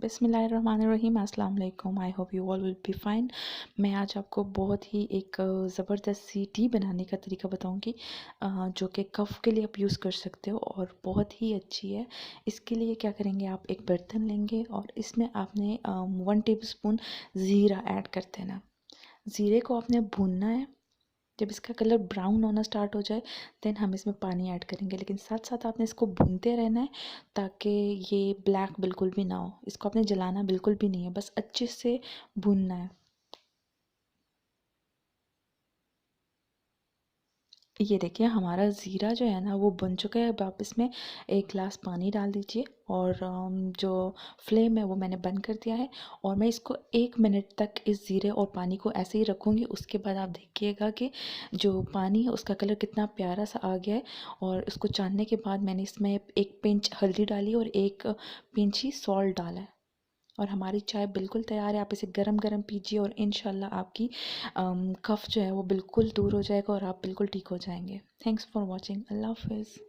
बिस्मिल्लाहिर्रहमानिर्रहीम, अस्सलाम वालेकुम। I hope you all will be fine. मैं आज आपको बहुत ही एक ज़बरदस्त सी टी बनाने का तरीका बताऊंगी जो कि कफ़ के लिए आप यूज़ कर सकते हो और बहुत ही अच्छी है। इसके लिए क्या करेंगे, आप एक बर्तन लेंगे और इसमें आपने 1 टेबलस्पून ज़ीरा ऐड कर देना। ज़ीरे को आपने भूनना है। जब इसका कलर ब्राउन होना स्टार्ट हो जाए देन हम इसमें पानी ऐड करेंगे, लेकिन साथ साथ आपने इसको भूनते रहना है ताकि ये ब्लैक बिल्कुल भी ना हो। इसको आपने जलाना बिल्कुल भी नहीं है, बस अच्छे से भूनना है। ये देखिए हमारा ज़ीरा जो है ना वो बन चुका है। अब आप इसमें 1 गिलास पानी डाल दीजिए और जो फ्लेम है वो मैंने बंद कर दिया है और मैं इसको 1 मिनट तक इस ज़ीरे और पानी को ऐसे ही रखूँगी। उसके बाद आप देखिएगा कि जो पानी है उसका कलर कितना प्यारा सा आ गया है। और उसको छानने के बाद मैंने इसमें 1 पिंच हल्दी डाली और 1 पिंच ही सॉल्ट डाला है और हमारी चाय बिल्कुल तैयार है। आप इसे गरम गरम पीजिए और इंशाल्लाह आपकी कफ़ जो है वो बिल्कुल दूर हो जाएगा और आप बिल्कुल ठीक हो जाएंगे। Thanks for watching. अल्लाह हाफिज़।